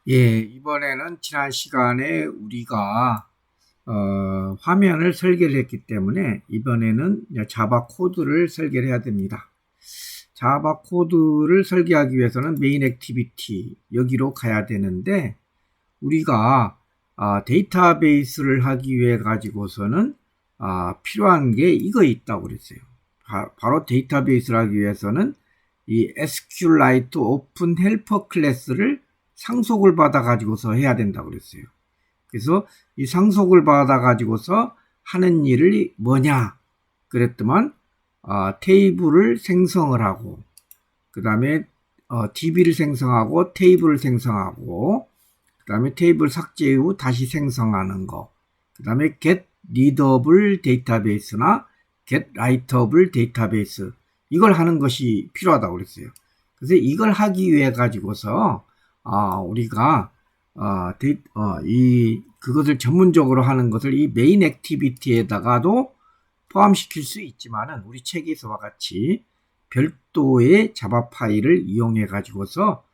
예, 이번에는 지난 시간에 우리가 화면을 설계를 했기 때문에 이번에는 자바 코드를 설계를 해야 됩니다. 자바 코드를 설계하기 위해서는 메인 액티비티 여기로 가야 되는데 우리가 데이터베이스를 하기 위해 가지고서는 필요한 게 이거 있다고 그랬어요. 바로 데이터베이스를 하기 위해서는 이 SQLite 오픈 헬퍼 클래스를 상속을 받아 가지고서 해야 된다고 그랬어요. 그래서 이 상속을 받아 가지고서 하는 일이 뭐냐 그랬더만 테이블을 생성을 하고 그 다음에 DB를 생성하고 테이블을 생성하고 그 다음에 테이블 삭제 후 다시 생성하는 거 그 다음에 get readable 데이터베이스나 get writable 데이터베이스 이걸 하는 것이 필요하다고 그랬어요. 그래서 이걸 하기 위해 가지고서 우리가 그것을 전문적으로 하는 것을 이 메인 액티비티에다가도 포함시킬 수 있지만은 우리 책에서와 같이 별도의 자바 파일을 이용해 가지고서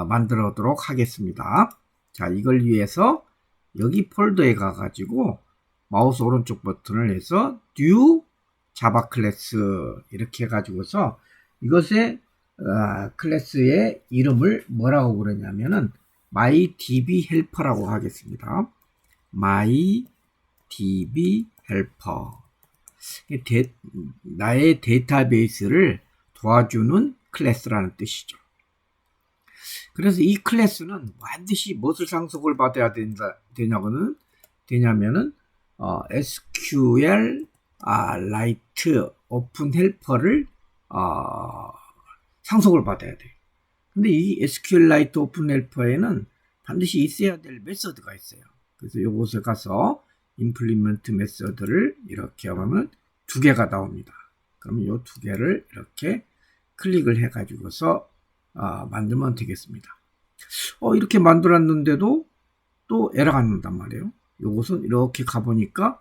만들어도록 하겠습니다. 자, 이걸 위해서 여기 폴더에 가 가지고 마우스 오른쪽 버튼을 해서 new 자바 클래스 이렇게 해 가지고서 이것의 클래스의 이름을 뭐라고 그러냐면은 mydb helper라고 하겠습니다. mydb helper 나의 데이터베이스를 도와주는 클래스라는 뜻이죠. 그래서 이 클래스는 반드시 무엇을 상속을 받아야 되냐면은 SQL Lite 오픈 헬퍼를 상속을 받아야 돼요. 근데 이 SQLite 오픈 헬퍼에는 반드시 있어야 될 메서드가 있어요. 그래서 이곳에 가서 implement 메서드를 이렇게 하면 두 개가 나옵니다. 그러면 이 두 개를 이렇게 클릭을 해 가지고서 만들면 되겠습니다. 이렇게 만들었는데도 또 에러가 난단 말이에요. 이것은 이렇게 가보니까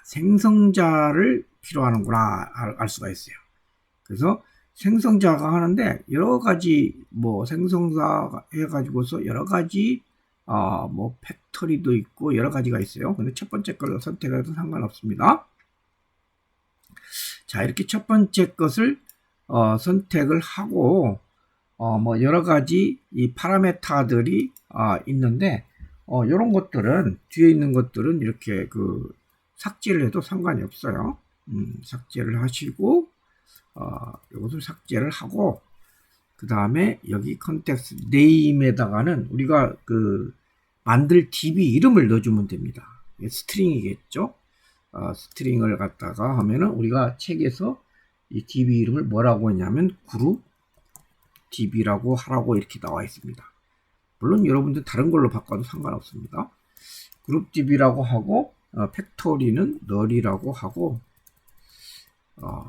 생성자를 필요하는구나 알 수가 있어요. 그래서 생성자가 하는데 여러 가지 생성자 해가지고서 여러 가지 팩토리도 있고 여러 가지가 있어요. 근데 첫 번째 걸로 선택해도 상관없습니다. 자, 이렇게 첫 번째 것을 선택을 하고 여러 가지 이 파라메타들이 있는데 이런 것들은 뒤에 있는 것들은 이렇게 삭제를 해도 상관이 없어요. 삭제를 하시고 이것을 삭제를 하고 그 다음에 여기 컨텍스트 네임에다가는 우리가 만들 DB 이름을 넣어주면 됩니다. 스트링이겠죠. 스트링을 갖다가 하면은 우리가 책에서 이 DB 이름을 뭐라고 했냐면 그룹 DB라고 하라고 이렇게 나와 있습니다. 물론 여러분들 다른 걸로 바꿔도 상관없습니다. 그룹 DB라고 하고 팩토리는 널이라고 하고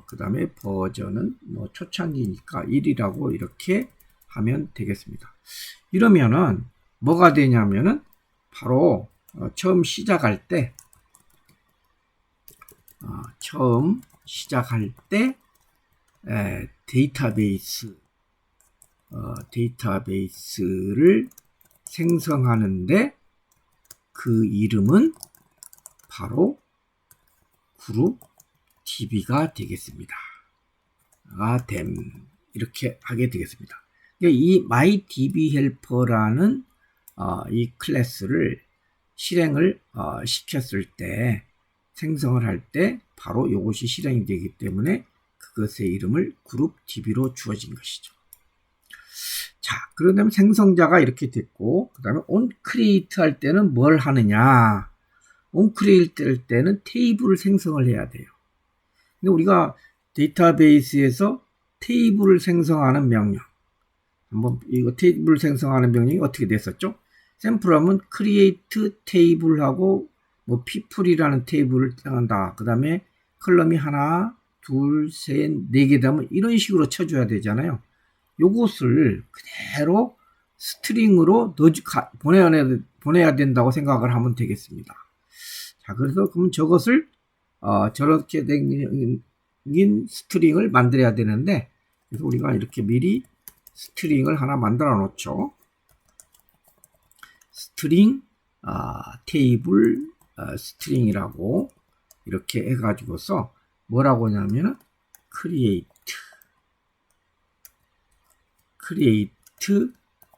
그 다음에 버전은 초창기니까 1이라고 이렇게 하면 되겠습니다. 이러면은 뭐가 되냐면은 바로 처음 시작할 때 데이터베이스를 생성하는데 그 이름은 바로 그룹 DB가 되겠습니다. 이렇게 하게 되겠습니다. 이 mydb helper라는 이 클래스를 실행을 시켰을 때 생성을 할 때 바로 이것이 실행이 되기 때문에 그것의 이름을 그룹 DB로 주어진 것이죠. 자, 그러면 생성자가 이렇게 됐고 그 다음에 onCreate 할 때는 뭘 하느냐, onCreate 할 때는 테이블을 생성을 해야 돼요. 근데 우리가 데이터베이스에서 테이블을 생성하는 명령, 한번 이거 테이블 생성하는 명령이 어떻게 됐었죠? 샘플하면 create table하고 people이라는 테이블을 생성한다. 그 다음에 컬럼이 하나, 둘, 셋, 네 개 되면 이런 식으로 쳐줘야 되잖아요. 요것을 그대로 스트링으로 보내야 된다고 생각을 하면 되겠습니다. 자, 그래서 그럼 저것을 저렇게 된 스트링을 만들어야 되는데, 그래서 우리가 이렇게 미리 스트링을 하나 만들어 놓죠. 스트링 테이블 스트링이라고 이렇게 해가지고서 뭐라고 하냐면은 create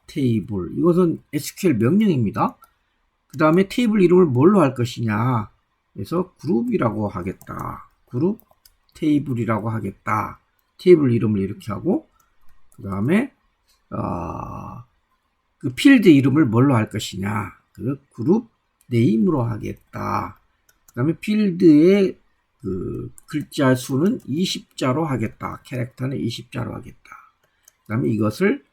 테이블, 이것은 SQL 명령입니다. 그 다음에 테이블 이름을 뭘로 할 것이냐, 그래서 그룹이라고 하겠다. 그룹 테이블이라고 하겠다. 테이블 이름을 이렇게 하고, 그 다음에 그 필드 이름을 뭘로 할 것이냐, 그 그룹 네임으로 하겠다. 그 다음에 필드의 그 글자 수는 20자로 하겠다. 캐릭터는 20자로 하겠다. 그 다음에 이것을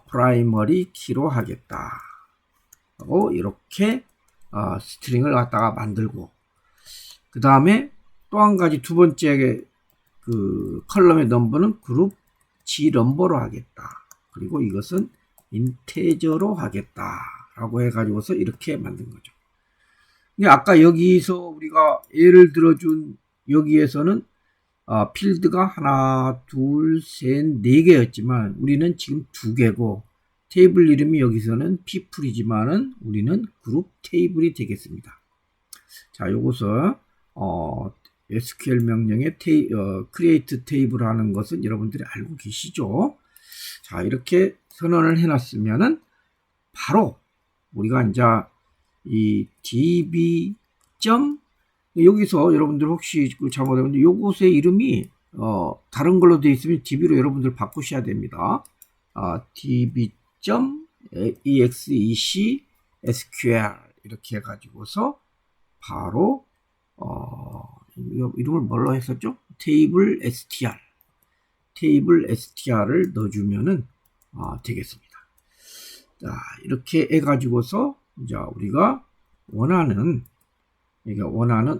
프라이머리 키로 하겠다 하고 이렇게 스트링을 갖다가 만들고, 그 다음에 또 한 가지 두 번째 그 컬럼의 넘버는 그룹 G 넘버로 하겠다. 그리고 이것은 인테저로 하겠다 라고 해가지고서 이렇게 만든 거죠. 근데 아까 여기서 우리가 예를 들어준 여기에서는 필드가 하나, 둘, 셋, 네 개였지만 우리는 지금 두 개고, 테이블 이름이 여기서는 people이지만은 우리는 그룹 테이블이 되겠습니다. 자, 요것은 SQL 명령의 create table 하는 것은 여러분들이 알고 계시죠? 자, 이렇게 선언을 해놨으면은 바로 우리가 이제 이 db. 여기서 여러분들 혹시 잘못하면 요것의 이름이 다른 걸로 되어 있으면 db로 여러분들 바꾸셔야 됩니다. db.exec sql 이렇게 해가지고서 바로 이름을 뭘로 했었죠? 테이블 str을 넣어주면은 되겠습니다. 자, 이렇게 해가지고서 이제 우리가 원하는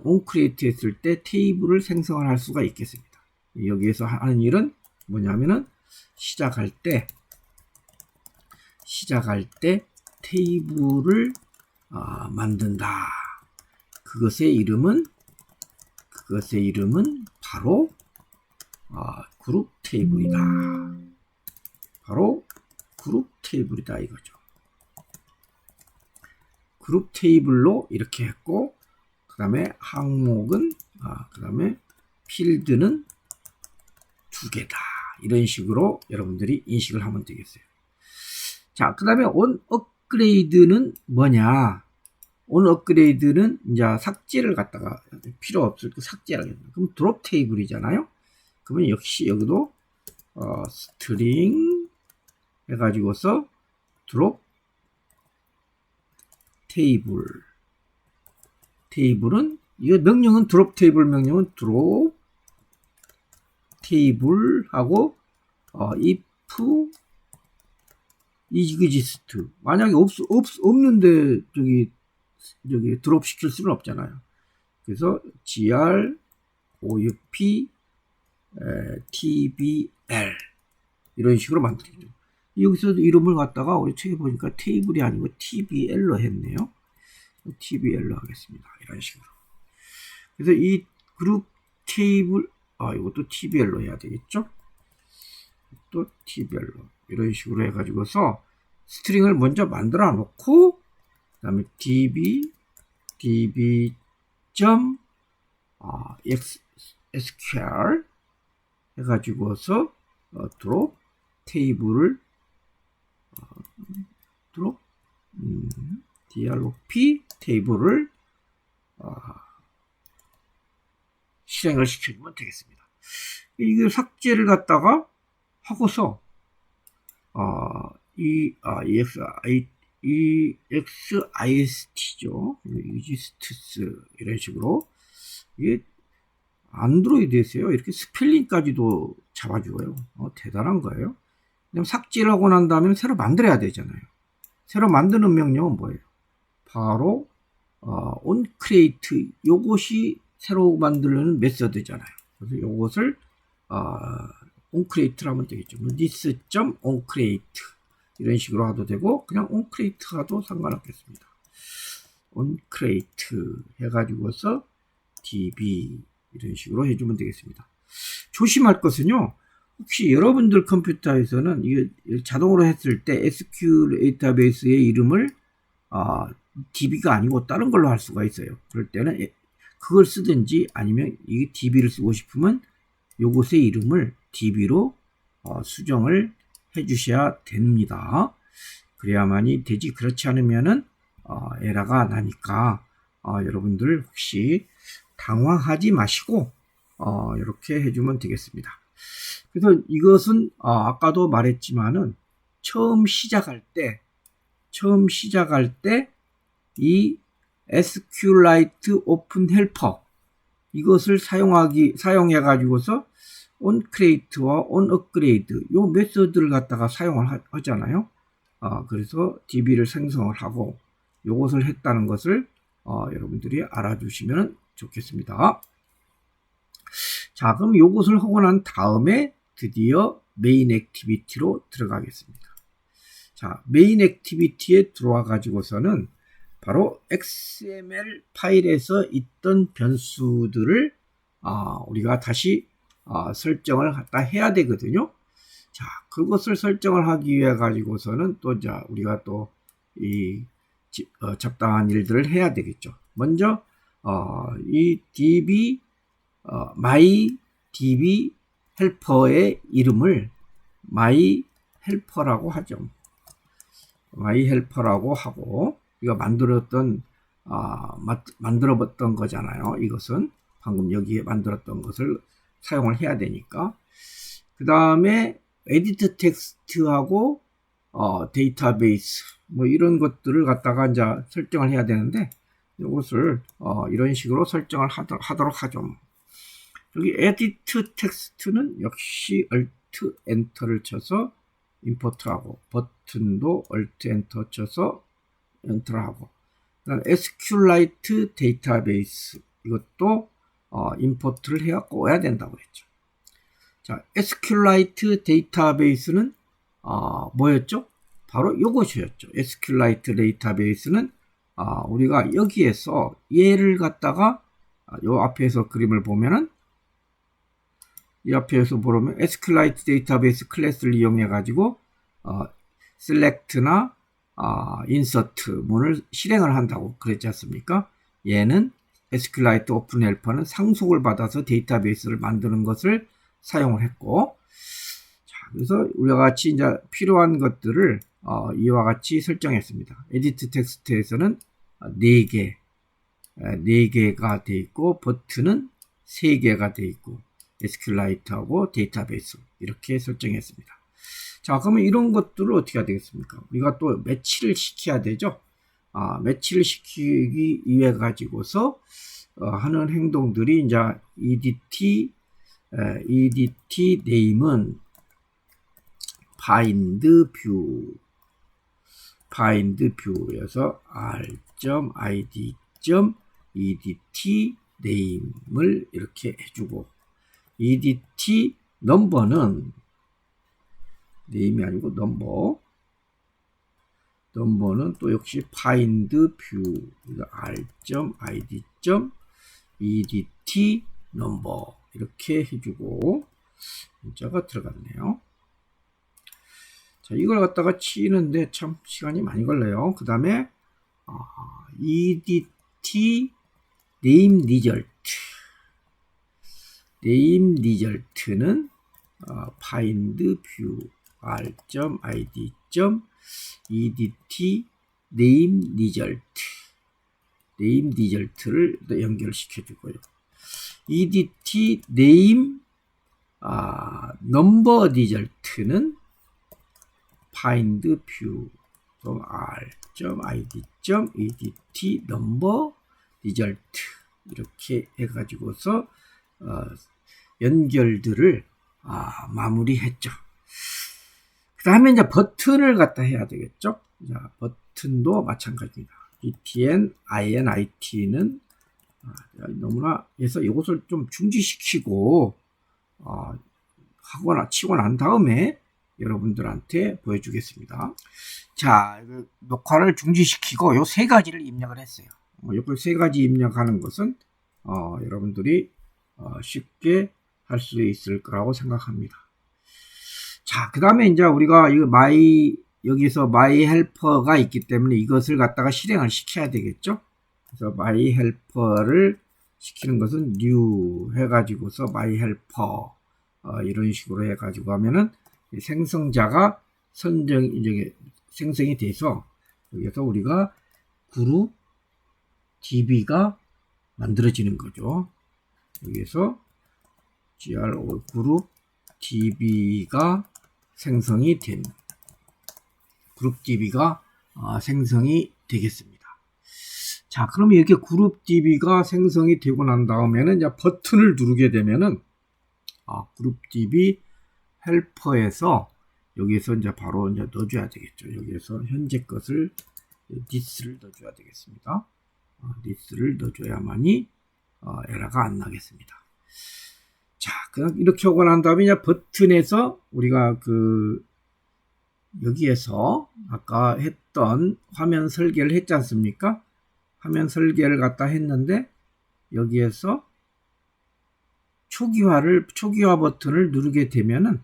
onCreate 했을 때 테이블을 생성할 수가 있겠습니다. 여기에서 하는 일은 뭐냐면은 시작할 때 테이블을 만든다. 그것의 이름은 바로 그룹 테이블이다. 바로 그룹 테이블이다 이거죠. 그룹 테이블로 이렇게 했고, 그 다음에 항목은 그 다음에 필드는 두 개다. 이런 식으로 여러분들이 인식을 하면 되겠어요. 자, 그 다음에 on upgrade는 뭐냐? on upgrade는 이제 삭제를 갖다가 필요 없을 때 삭제를 하겠다. 그럼 drop 테이블이잖아요. 그러면 역시 여기도 스트링 해가지고서 drop 테이블은 이 명령은 drop 테이블 명령은 drop 테이블하고 if exist, 만약에 없는데 저기 드롭 시킬 수는 없잖아요. 그래서 gr op tbl 이런 식으로 만들죠. 여기서도 이름을 갖다가 우리 책에 보니까 테이블이 아니고 tbl로 했네요. tbl로 하겠습니다. 이런 식으로. 그래서 이 그룹 테이블 이것도 tbl로 해야 되겠죠. 또 tbl로 이런 식으로 해가지고서 스트링을 먼저 만들어 놓고, 그 다음에 db.sql 해가지고서 drop 테이블을 drop drop 테이블을 실행을 시켜주면 되겠습니다. 이게 삭제를 갖다가 하고서 exist죠. exists 이런 식으로. 이게 안드로이드에서요, 이렇게 스펠링까지도 잡아줘요. 대단한 거예요. 그냥 삭제를 하고 난 다음에 새로 만들어야 되잖아요. 새로 만드는 명령은 뭐예요? 바로 onCreate, 요것이 새로 만들려는 메서드잖아요. 그래서 요것을 onCreate를 하면 되겠죠. this.onCreate 이런 식으로 하도 되고, 그냥 onCreate 하도 상관없겠습니다. onCreate 해가지고서 db 이런 식으로 해주면 되겠습니다. 조심할 것은요, 혹시 여러분들 컴퓨터에서는 이게 자동으로 했을 때 SQL 데이터베이스의 이름을 DB가 아니고 다른 걸로 할 수가 있어요. 그럴 때는 그걸 쓰든지 아니면 이 DB를 쓰고 싶으면 요것의 이름을 DB로 수정을 해 주셔야 됩니다. 그래야만이 되지. 그렇지 않으면은 에러가 나니까 여러분들 혹시 당황하지 마시고 이렇게 해주면 되겠습니다. 그래서 이것은 아까도 말했지만은 처음 시작할 때 이 SQLite Open Helper 이것을 사용해 가지고서 onCreate와 onUpgrade 요 메소드를 갖다가 사용을 하잖아요. 그래서 DB를 생성을 하고 요것을 했다는 것을 여러분들이 알아주시면 좋겠습니다. 자, 그럼 요것을 하고 난 다음에 드디어 메인 액티비티로 들어가겠습니다. 자, 메인 액티비티에 들어와 가지고서는 바로 XML 파일에서 있던 변수들을 우리가 다시 설정을 갖다 해야 되거든요. 자, 그것을 설정을 하기 위해 가지고서는 또 우리가 또 이 적당한 일들을 해야 되겠죠. 먼저 이 DB my DB 헬퍼의 이름을 my 헬퍼라고 하죠. my 헬퍼라고 하고 우리가 만들어봤던 거잖아요. 이것은 방금 여기에 만들었던 것을 사용을 해야 되니까. 그 다음에 에디트 텍스트하고 데이터베이스 뭐 이런 것들을 갖다가 이제 설정을 해야 되는데 이것을 이런 식으로 설정을 하도록 하죠. 여기 에디트 텍스트는 역시 Alt 엔터를 쳐서 임포트하고 버튼도 Alt 엔터 쳐서 엔터하고 그다음 SQLite 데이터베이스 이것도 임포트를 해갖고 해야 된다고 했죠. 자, SQLite 데이터베이스는 뭐였죠? 바로 이것이었죠. SQLite 데이터베이스는 우리가 여기에서 얘를 갖다가 요 앞에서 그림을 보면은 이 앞에서 보면 SQLite 데이터베이스 클래스를 이용해 가지고 select나 insert 문을 실행을 한다고 그랬지 않습니까? 얘는 SQLite 오픈 헬퍼는 상속을 받아서 데이터베이스를 만드는 것을 사용을 했고, 자, 그래서 우리가 같이 이제 필요한 것들을 이와 같이 설정했습니다. 에디트 텍스트에서는 4개가 되어 있고, 버튼은 3개가 되어 있고, SQLite하고 데이터베이스 이렇게 설정했습니다. 자, 그러면 이런 것들을 어떻게 해야 되겠습니까? 우리가 또 매치를 시켜야 되죠. 매치를 시키기 위해 가지고서 하는 행동들이 이제 EDT name은 find view에서 r.id.edt name을 이렇게 해주고 edt number는 name이 아니고 넘버는 또 역시 find view r.id.edt number 이렇게 해주고 문자가 들어갔네요. 자, 이걸 갖다가 치는데 참 시간이 많이 걸려요. 그 다음에 edt name result는 find view r.id.edt name result를 연결시켜 주고요. edt name number result는 find view r.id.edt number result 이렇게 해가지고서 연결들을 마무리했죠. 그 다음에 이제 버튼을 갖다 해야 되겠죠. 자, 버튼도 마찬가지입니다. btn init는 너무나 해서 이것을 좀 중지시키고 하거나 치고 난 다음에 여러분들한테 보여주겠습니다. 자, 녹화를 중지시키고 요 3가지를 입력을 했어요. 이 3가지 입력하는 것은 여러분들이 쉽게 할 수 있을 거라고 생각합니다. 자, 그 다음에 이제 우리가 이 my 여기서 my helper가 있기 때문에 이것을 갖다가 실행을 시켜야 되겠죠. 그래서 my helper를 시키는 것은 new 해가지고서 my helper 이런 식으로 해가지고 하면은 생성자가 생성이 돼서 여기서 우리가 그룹 db가 만들어지는 거죠. 여기서 gro 그룹 db가 생성이 된 그룹 db가 생성이 되겠습니다. 자, 그러면 이렇게 그룹 db가 생성이 되고 난 다음에는 이제 버튼을 누르게 되면은 그룹 db 헬퍼에서 여기서 이제 바로 이제 넣어줘야 되겠죠. 여기에서 현재 것을 this를 넣어줘야 되겠습니다. this를 넣어줘야만이 에러가 안 나겠습니다. 자, 그럼 이렇게 하고 난 다음에 이제 버튼에서 우리가 여기에서 아까 했던 화면 설계를 했지 않습니까? 화면 설계를 갖다 했는데 여기에서 초기화 버튼을 누르게 되면은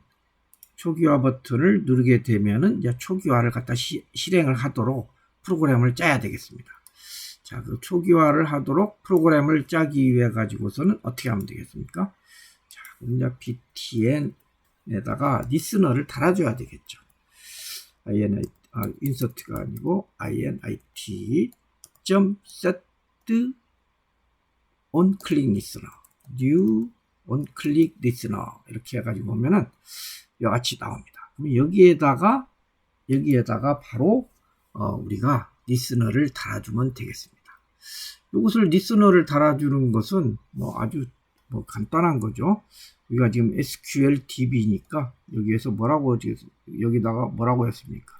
이제 초기화를 갖다 실행을 하도록 프로그램을 짜야 되겠습니다. 자, 그 초기화를 하도록 프로그램을 짜기 위해 가지고서는 어떻게 하면 되겠습니까? 자, 이제 btn에다가 listener를 달아줘야 되겠죠. insert가 아니고 init set on click listener new on click listener 이렇게 해가지고 보면은 이와 같이 나옵니다. 그럼 여기에다가 바로 우리가 리스너를 달아주면 되겠습니다. 이것을 리스너를 달아주는 것은 아주 간단한 거죠. 우리가 지금 SQL DB니까 여기에서 여기다가 뭐라고 했습니까?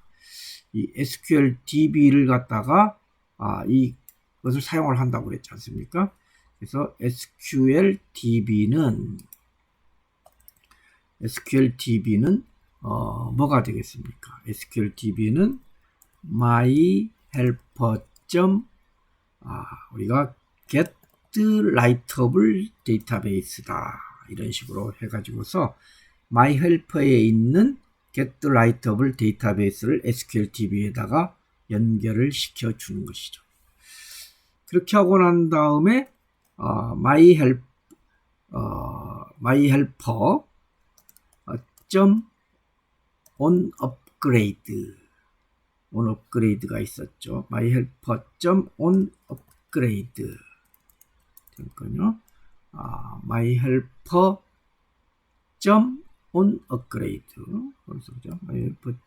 이 SQL DB를 갖다가 이것을 사용을 한다고 그랬지 않습니까? 그래서 SQL DB는 뭐가 되겠습니까? SQL DB는 my helper 우리가 get writable database다 이런 식으로 해가지고서 my helper에 있는 get writable database를 SQL DB에다가 연결을 시켜 주는 것이죠. 그렇게 하고 난 다음에 my helper on upgrade가 있었죠. my helper on upgrade 그러니까요. my helper on upgrade 그렇죠. my helper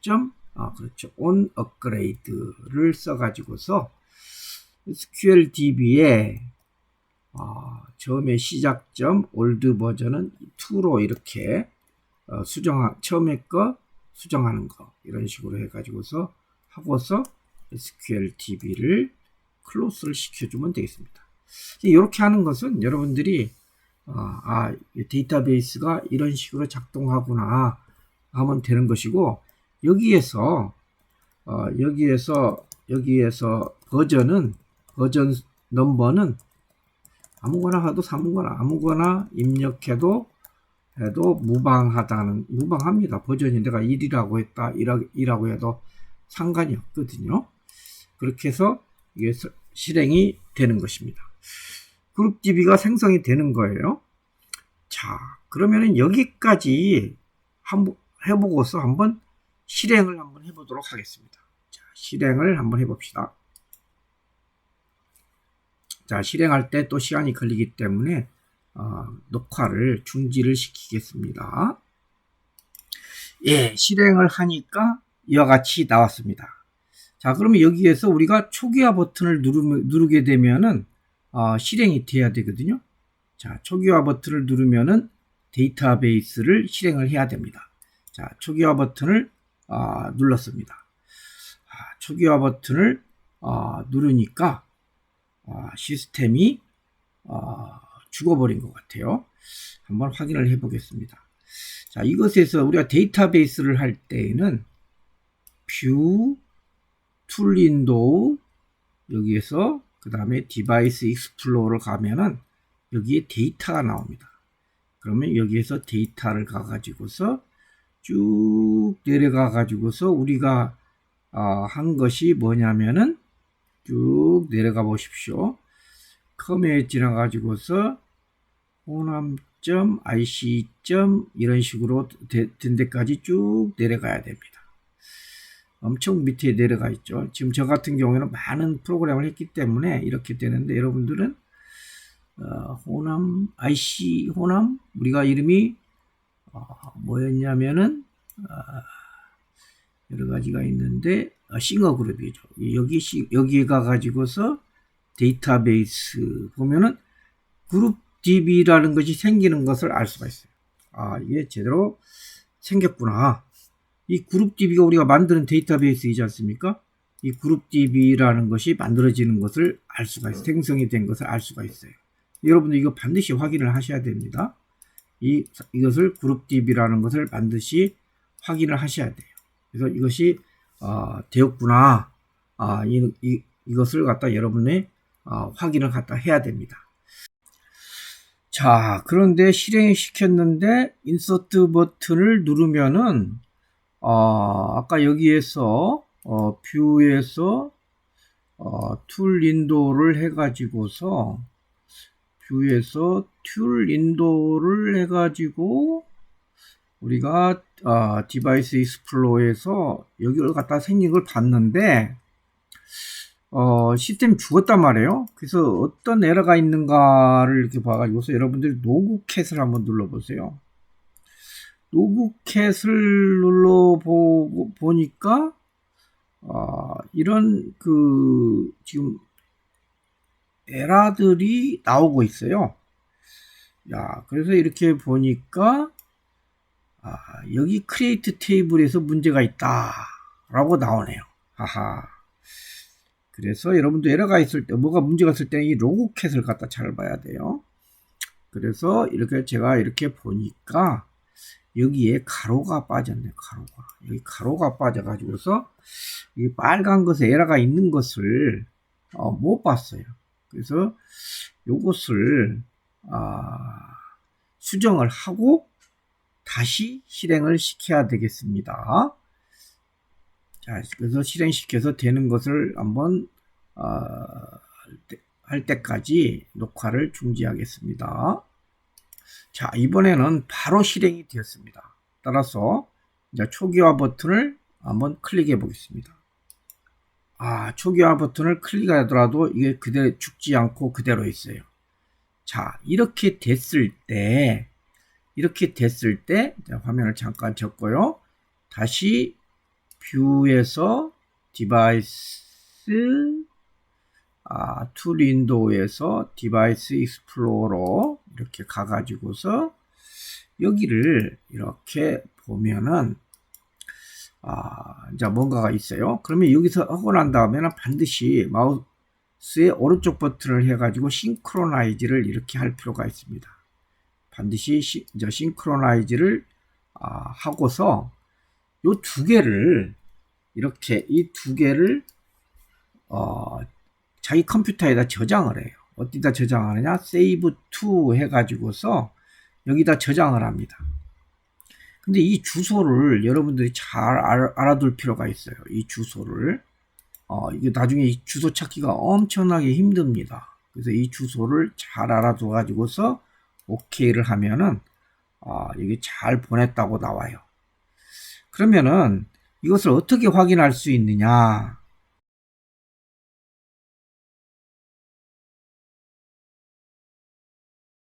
그렇죠. on upgrade를 써가지고서 SQL DB에 처음에 시작점 올드 버전은 2로 이렇게 처음에 거 수정하는 거 이런 식으로 해가지고서 하고서 SQL DB를 클로스를 시켜주면 되겠습니다. 이렇게 하는 것은 여러분들이 데이터베이스가 이런 식으로 작동하구나 하면 되는 것이고 여기에서 버전 넘버는 아무거나 입력해도 무방합니다. 버전이 내가 1이라고 했다, 1이라고 해도 상관이 없거든요. 그렇게 해서 이게 실행이 되는 것입니다. 그룹 DB가 생성이 되는 거예요. 자, 그러면은 여기까지 한번 해보고서 한번 실행을 한번 해보도록 하겠습니다. 자, 실행을 한번 해봅시다. 자, 실행할 때 또 시간이 걸리기 때문에 녹화를 중지를 시키겠습니다. 예, 실행을 하니까 이와 같이 나왔습니다. 자, 그러면 여기에서 우리가 초기화 버튼을 누르게 되면은 실행이 돼야 되거든요. 자, 초기화 버튼을 누르면은 데이터베이스를 실행을 해야 됩니다. 자, 초기화 버튼을 눌렀습니다. 초기화 버튼을 누르니까 시스템이 죽어버린 것 같아요. 한번 확인을 해 보겠습니다. 자, 이것에서 우리가 데이터베이스를 할 때에는 뷰, 툴 윈도우 여기에서 그 다음에 디바이스 익스플로러를 가면은 여기에 데이터가 나옵니다. 그러면 여기에서 데이터를 가가지고서 쭉 내려가 가지고서 우리가 한 것이 뭐냐면은 쭉 내려가 보십시오. 컴에 지나가지고서 호남.ic. 이런 식으로 된 데까지 쭉 내려가야 됩니다. 엄청 밑에 내려가 있죠. 지금 저 같은 경우에는 많은 프로그램을 했기 때문에 이렇게 되는데, 여러분들은 호남 IC 호남 우리가 이름이 뭐였냐면은 여러 가지가 있는데 싱어 그룹이죠. 여기 가가지고서 데이터베이스 보면은 그룹 DB라는 것이 생기는 것을 알 수가 있어요. 이게 제대로 생겼구나. 이 그룹 DB가 우리가 만드는 데이터베이스이지 않습니까? 이 그룹 DB라는 것이 만들어지는 것을 알 수가 있어요. 생성이 된 것을 알 수가 있어요. 여러분들 이거 반드시 확인을 하셔야 됩니다. 이것을 그룹 DB라는 것을 반드시 확인을 하셔야 돼요. 그래서 이것이 되었구나. 이것을 갖다 여러분의 확인을 갖다 해야 됩니다. 자, 그런데 실행시켰는데 인서트 버튼을 누르면은 아까 여기에서 뷰에서 툴 윈도우를 해가지고서 뷰에서 툴 윈도우를 해가지고 우리가 디바이스 익스플로어에서 여기를 갖다 생긴 걸 봤는데 시스템이 죽었단 말이에요. 그래서 어떤 에러가 있는가를 이렇게 봐가지고서 여러분들이 노그캣을 한번 눌러보세요. 노그캣을 눌러보니까 이런 지금 에러들이 나오고 있어요. 야, 그래서 이렇게 보니까 여기 크리에이트 테이블에서 문제가 있다 라고 나오네요. 하하. 그래서 여러분도 에러가 있을 때, 뭐가 문제가 있을 때는 이 로그캣을 갖다 잘 봐야 돼요. 그래서 이렇게 제가 이렇게 보니까 여기에 가로가 빠졌네요. 여기 가로가 빠져가지고서 이 빨간 것에 에러가 있는 것을 못 봤어요. 그래서 요것을 수정을 하고 다시 실행을 시켜야 되겠습니다. 자, 그래서 실행시켜서 되는 것을 한번 할 때까지 녹화를 중지하겠습니다. 자, 이번에는 바로 실행이 되었습니다. 따라서 이제 초기화 버튼을 한번 클릭해 보겠습니다. 초기화 버튼을 클릭하더라도 이게 그대로 죽지 않고 그대로 있어요. 자, 이렇게 됐을 때 화면을 잠깐 접고요. 다시 뷰에서 디바이스 툴 윈도우에서 디바이스 익스플로러 이렇게 가가지고서 여기를 이렇게 보면은 이제 뭔가가 있어요. 그러면 여기서 하고 난 다음에는 반드시 마우스의 오른쪽 버튼을 해가지고 싱크로나이즈를 이렇게 할 필요가 있습니다. 반드시 이제 싱크로나이즈를 하고서 요 두 개를 이렇게 이 두 개를 자기 컴퓨터에다 저장을 해요. 어디다 저장하느냐? save to 해가지고서 여기다 저장을 합니다. 근데 이 주소를 여러분들이 잘 알아둘 필요가 있어요. 이 주소를 이게 나중에 이 주소 찾기가 엄청나게 힘듭니다. 그래서 이 주소를 잘 알아둬 가지고서 OK를 하면은 이게 잘 보냈다고 나와요. 그러면은 이것을 어떻게 확인할 수 있느냐?